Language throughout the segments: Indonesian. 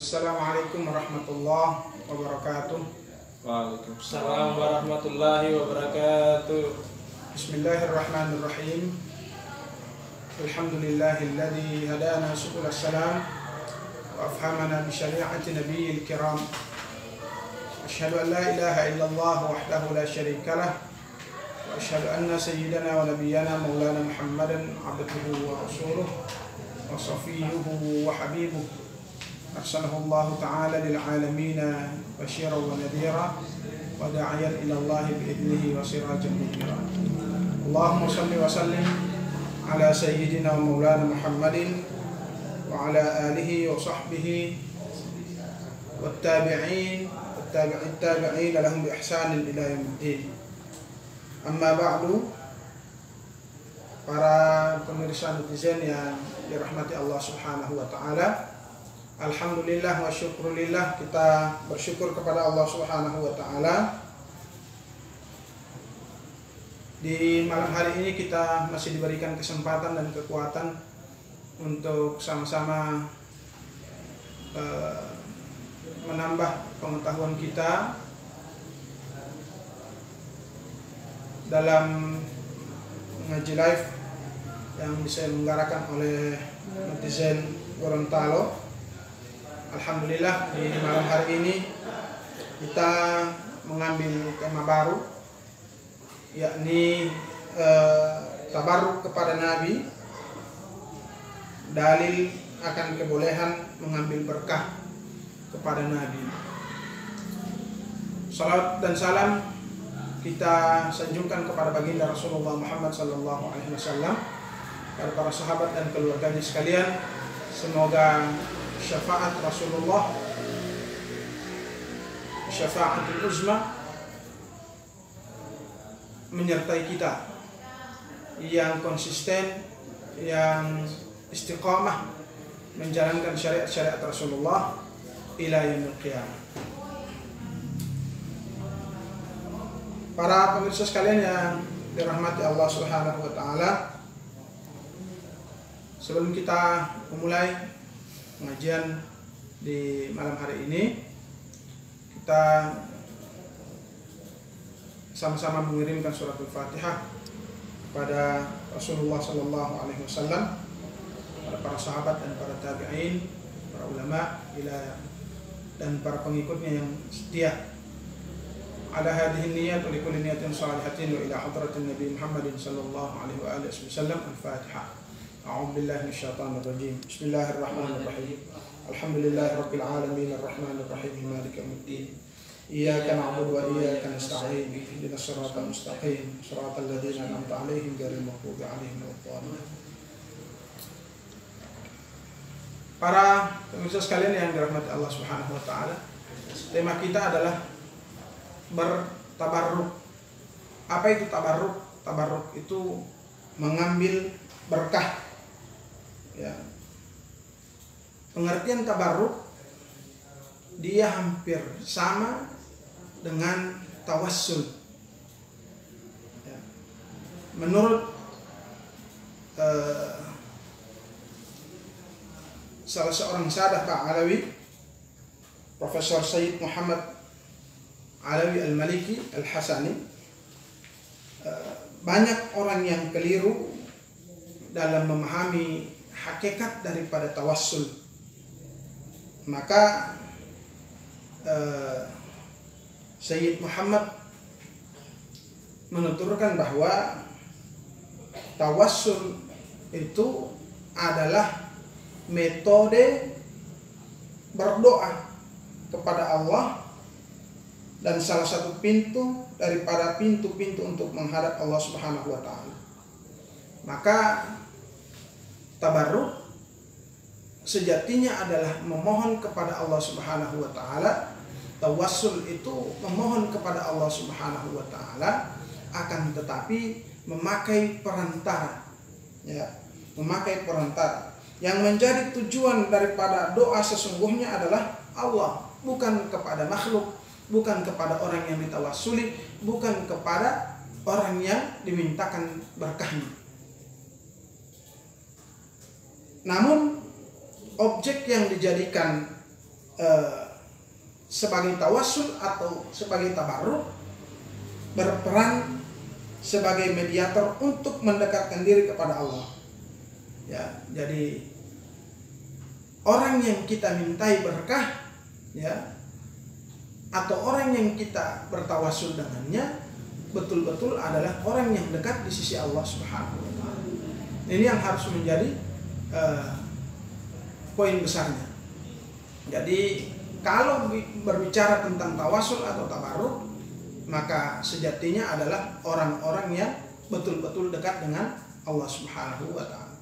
Assalamualaikum warahmatullahi wabarakatuh. Waalaikumsalam warahmatullahi wabarakatuh. Bismillahirrahmanirrahim. Alhamdulillahilladzi hadana subul salam wa afhamana bi syari'ati nabiyil kiram. Asyhadu an la ilaha illallah wahdahu la syarika lah wa asyhadu anna sayyidana wa nabiyyana maulana Muhammadan abduhu wa rasuluh wa safiyyuhu wa habibuh. أرسله الله تعالى للعالمين بشيرا ونذيرا وداعيا إلى الله بإذنه وسراجا منيرا. اللهم صل وسلم على سيدنا ومولانا محمد وعلى آله وصحبه والتابعين لهم بإحسان إلى يوم الدين. أما بعد, para pemirsa netizen yang dirahmati Allah Subhanahu wa taala, alhamdulillah wa syukurillah, kita bersyukur kepada Allah Subhanahu wa taala. Di malam hari ini kita masih diberikan kesempatan dan kekuatan untuk sama-sama menambah pengetahuan kita dalam ngaji live yang diselenggarakan oleh netizen Gorontalo. Alhamdulillah, di malam hari ini kita mengambil tema baru, yakni tabarruk kepada Nabi, dalil akan kebolehan mengambil berkah kepada Nabi. Salawat dan salam kita sanjungkan kepada baginda Rasulullah Muhammad SAW, kepada para sahabat dan keluarganya sekalian. Semoga syafaat Rasulullah, syafaatul uzma, menyertai kita yang konsisten, yang istiqamah menjalankan syariat-syariat Rasulullah ila yaumil qiyamah. Para pemirsa sekalian yang dirahmati Allah Subhanahu wa taala, sebelum kita memulai pengajian di malam hari ini, kita sama-sama mengirimkan surat Al-Fatihah kepada Rasulullah SAW, pada para sahabat dan para tabi'in, para ulama, dan para pengikutnya yang setia. Ala hadhihi niyyat wa likulli niyatin shalihatin wa ila hadratin Nabi Muhammadin sallallahu alaihi wa alihi wasallam. Al-Fatihah. أعوذ بالله من الشيطان الرجيم. بسم الله الرحمن الرحيم. الحمد لله رب العالمين الرحمن الرحيم مالك يوم الدين. إياك نعبد وإياك نستعين اهدنا الصراط المستقيم صراط الذين أنعمت عليهم غير المغضوب عليهم ولا الضالين. Para pemirsa sekalian yang dirahmati Allah Subhanahu wa taala, tema kita adalah bertabarruk. Apa itu tabarruk? Tabarruk itu mengambil berkah. Ya. Pengertian tabarruk dia hampir sama dengan tawassul. Ya. Menurut salah seorang sahabat Alawi, Profesor Sayyid Muhammad Alawi Al-Maliki Al-Hasani, banyak orang yang keliru dalam memahami hakikat daripada tawassul. Maka Sayyid Muhammad menuturkan bahwa tawassul itu adalah metode berdoa kepada Allah dan salah satu pintu daripada pintu-pintu untuk menghadap Allah Subhanahu wa taala. Maka tabarruk sejatinya adalah memohon kepada Allah Subhanahu wa taala. Tawassul itu memohon kepada Allah Subhanahu wa taala, akan tetapi memakai perantara. Ya, memakai perantara. Yang menjadi tujuan daripada doa sesungguhnya adalah Allah, bukan kepada makhluk, bukan kepada orang yang ditawassuli, bukan kepada orang yang dimintakan berkahnya. Namun objek yang dijadikan sebagai tawassul atau sebagai tabarruk berperan sebagai mediator untuk mendekatkan diri kepada Allah. Ya, jadi orang yang kita mintai berkah, ya, atau orang yang kita bertawassul dengannya betul-betul adalah orang yang dekat di sisi Allah Subhanahu wa taala. Ini yang harus menjadi poin besarnya. Jadi kalau berbicara tentang tawassul atau tabarruk, maka sejatinya adalah orang-orang yang betul-betul dekat dengan Allah Subhanahu wa taala.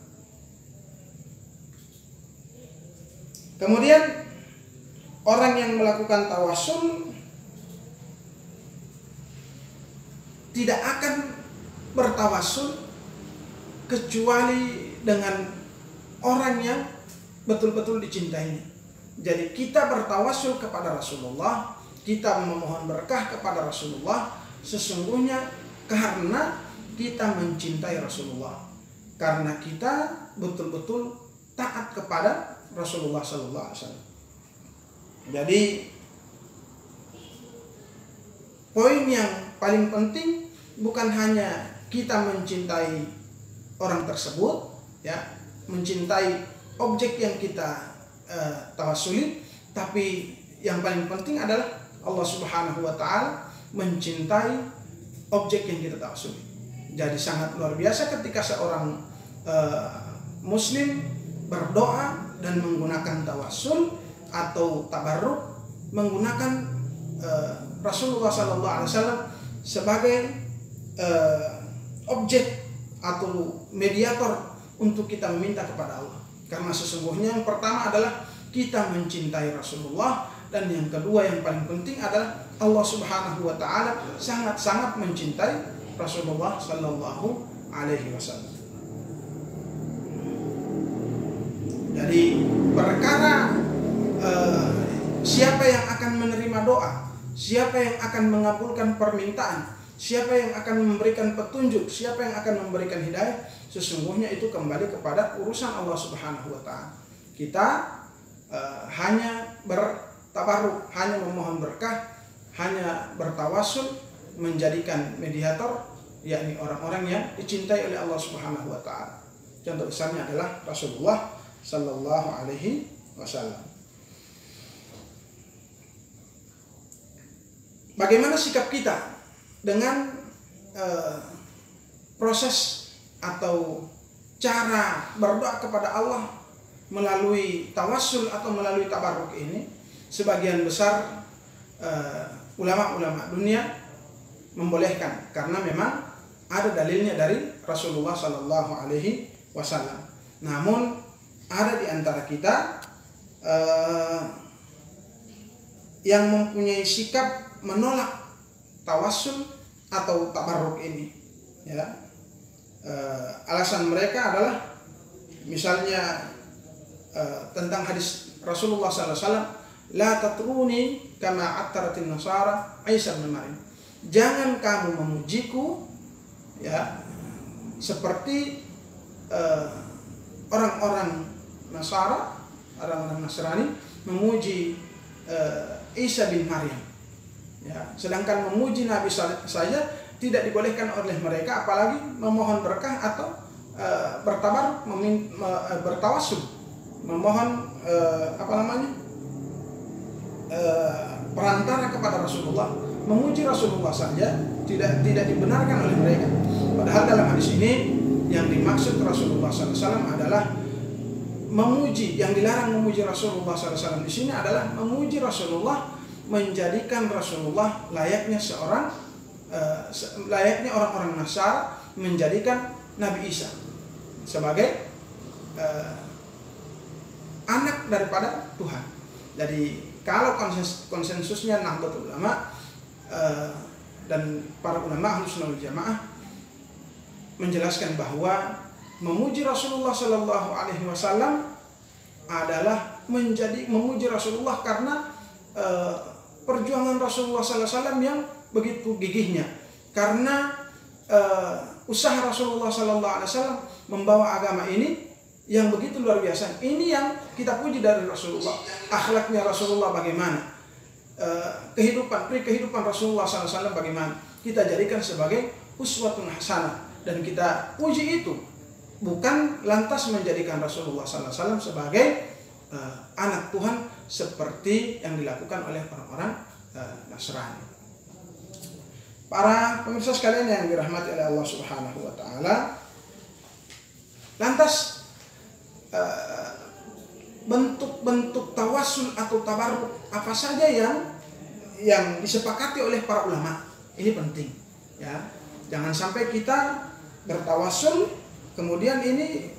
Kemudian orang yang melakukan tawassul tidak akan bertawassul kecuali dengan orang yang betul-betul dicintainya. Jadi kita bertawassul kepada Rasulullah, kita memohon berkah kepada Rasulullah sesungguhnya karena kita mencintai Rasulullah, karena kita betul-betul taat kepada Rasulullah sallallahu alaihi wasallam. Jadi poin yang paling penting bukan hanya kita mencintai orang tersebut, ya, mencintai objek yang kita tawassuli, tapi yang paling penting adalah Allah Subhanahu wa taala mencintai objek yang kita tawassuli. Jadi sangat luar biasa ketika seorang muslim berdoa dan menggunakan tawassul atau tabarruk menggunakan Rasulullah sallallahu alaihi wasallam sebagai objek atau mediator untuk kita meminta kepada Allah. Karena sesungguhnya yang pertama adalah kita mencintai Rasulullah, dan yang kedua yang paling penting adalah Allah Subhanahu wa taala sangat-sangat mencintai Rasulullah sallallahu alaihi wasallam. Jadi perkara siapa yang akan menerima doa, siapa yang akan mengabulkan permintaan, siapa yang akan memberikan petunjuk, siapa yang akan memberikan hidayah, sesungguhnya itu kembali kepada urusan Allah Subhanahu wa taala. Kita hanya bertabarruk, hanya memohon berkah, hanya bertawassul, menjadikan mediator, yakni orang-orang yang dicintai oleh Allah Subhanahu wa taala. Contoh besarnya adalah Rasulullah sallallahu alaihi wasallam. Bagaimana sikap kita dengan proses atau cara berdoa kepada Allah melalui tawassul atau melalui tabarruk ini? Sebagian besar ulama-ulama dunia membolehkan karena memang ada dalilnya dari Rasulullah sallallahu alaihi wasallam. Namun ada di antara kita yang mempunyai sikap menolak tawassul atau tabarruk ini, ya. Alasan mereka adalah misalnya tentang hadis Rasulullah SAW, la tatruni kama attaratin nasara Isa bin Maryam. Jangan kamu memujiku, ya, seperti orang-orang Nasara, orang-orang Nasrani memuji Isa bin Maryam. Ya, sedangkan memuji Nabi saja tidak dibolehkan oleh mereka, apalagi memohon berkah atau bertabarruk, bertawassul, memohon perantara kepada Rasulullah. Memuji Rasulullah saja tidak dibenarkan oleh mereka. Padahal dalam hadis ini yang dimaksud Rasulullah SAW adalah memuji, yang dilarang memuji Rasulullah SAW di sini adalah memuji Rasulullah, menjadikan Rasulullah layaknya layaknya orang-orang Nasara menjadikan Nabi Isa sebagai anak daripada Tuhan. Jadi kalau konsensusnya Nahdlatul Ulama dan para ulama Ahlus Sunnah wal Jamaah menjelaskan bahwa memuji Rasulullah Sallallahu Alaihi Wasallam adalah memuji Rasulullah karena perjuangan Rasulullah Sallallahu Alaihi Wasallam yang begitu gigihnya, karena usaha Rasulullah Sallallahu Alaihi Wasallam membawa agama ini yang begitu luar biasa. Ini yang kita puji dari Rasulullah. Akhlaknya Rasulullah bagaimana? Kehidupan Rasulullah SAW bagaimana? Kita jadikan sebagai uswatun hasanah dan kita puji itu, bukan lantas menjadikan Rasulullah SAW sebagai anak Tuhan seperti yang dilakukan oleh orang-orang Nasrani. Para pemirsa sekalian yang dirahmati oleh Allah Subhanahu wa taala, lantas bentuk-bentuk tawasul atau tabarruk apa saja yang disepakati oleh para ulama, ini penting ya. Jangan sampai kita bertawasul kemudian ini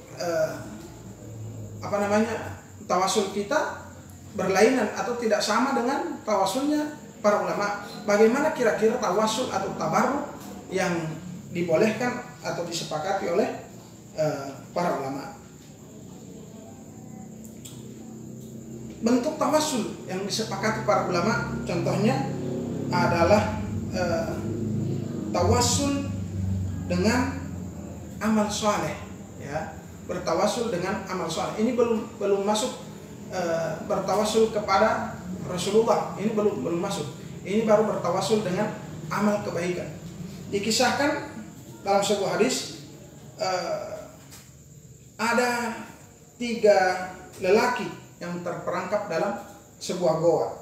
tawasul kita berlainan atau tidak sama dengan tawasulnya para ulama. Bagaimana kira-kira tawasul atau tabarruk yang dibolehkan atau disepakati oleh para ulama? Bentuk tawasul yang disepakati para ulama contohnya adalah tawasul dengan amal soleh, ya. Bertawasul dengan amal soleh. Ini belum masuk bertawasul kepada Rasulullah. Ini belum masuk. Ini baru bertawasul dengan amal kebaikan. Dikisahkan dalam sebuah hadis ada 3 lelaki yang terperangkap dalam sebuah goa.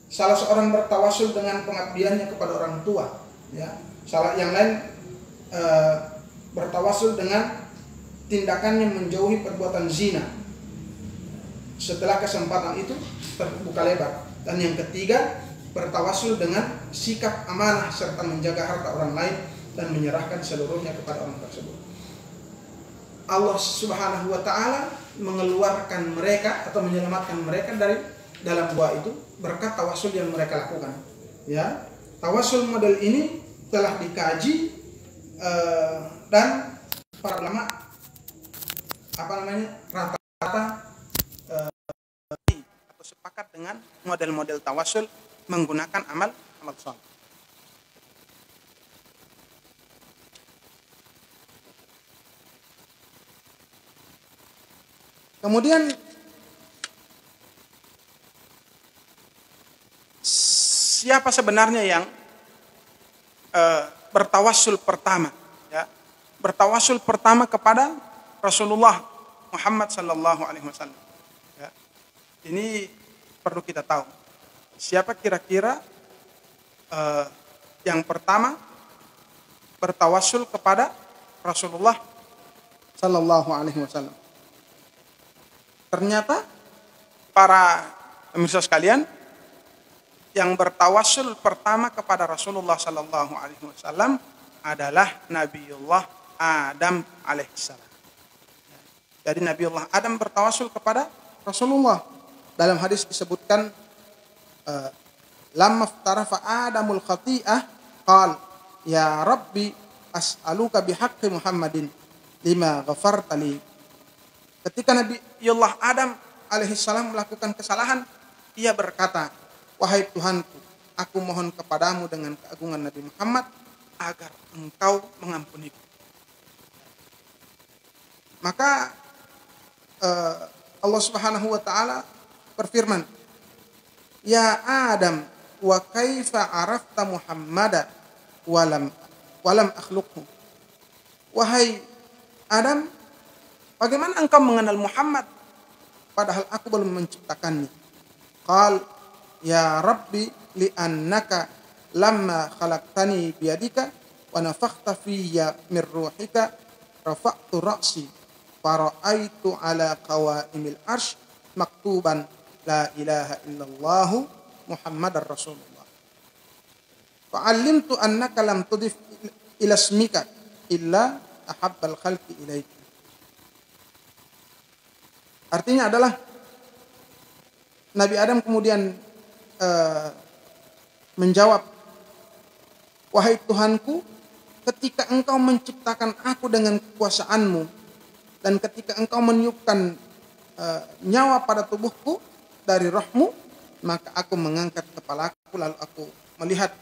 Salah seorang bertawasul dengan pengabdiannya kepada orang tua, ya. Yang lain bertawasul dengan tindakannya menjauhi perbuatan zina. Setelah kesempatan itu terbuka lebar. Dan yang ketiga bertawasul dengan sikap amanah serta menjaga harta orang lain dan menyerahkan seluruhnya kepada orang tersebut. Allah Subhanahu wa taala mengeluarkan mereka atau menyelamatkan mereka dari dalam gua itu berkat tawasul yang mereka lakukan. Ya, tawasul model ini telah dikaji dan para ulama rata-rata atau sepakat dengan model-model tawasul menggunakan amal saleh. Kemudian siapa sebenarnya yang bertawasul pertama, ya? Bertawasul pertama kepada Rasulullah Muhammad sallallahu alaihi wasallam. Ya. Ini perlu kita tahu. Siapa kira-kira yang pertama bertawasul kepada Rasulullah sallallahu alaihi wasallam? Ternyata para pemirsa sekalian, yang bertawasul pertama kepada Rasulullah sallallahu alaihi wasallam adalah Nabiullah Adam alaihissalam. Jadi Nabiullah Adam bertawasul kepada Rasulullah. Dalam hadis disebutkan lamma ftarafa Adamul khati'ah qal ya Rabbi as'aluka bihaqqi Muhammadin lima ghafarta li. Ketika Nabiullah Adam alaihissalam melakukan kesalahan, ia berkata, wahai Tuhanku, aku mohon kepadamu dengan keagungan Nabi Muhammad agar engkau mengampuniku. Maka Allah Subhanahu wa taala berfirman, ya Adam, wa kaifa arafta Muhammada walam akhluqhu. Wahai Adam, bagaimana engkau mengenal Muhammad padahal aku belum menciptakannya? Qal ya Rabbi li'annaka lamma khalaqtani biyadika wa nafakhta fiyya min ruhika rafa'tu ra'si fara'aitu ala qawaimil arsh maktuban la ilaha illallah Muhammadar Rasulullah. Fa'allimtu annaka lam tudif ila ismika illa ahabbal khalqi ilaika. Artinya adalah Nabi Adam kemudian menjawab, wahai Tuhanku, ketika engkau menciptakan aku dengan kekuasaanmu dan ketika engkau meniupkan nyawa pada tubuhku dari rohmu, maka aku mengangkat kepalaku lalu aku melihat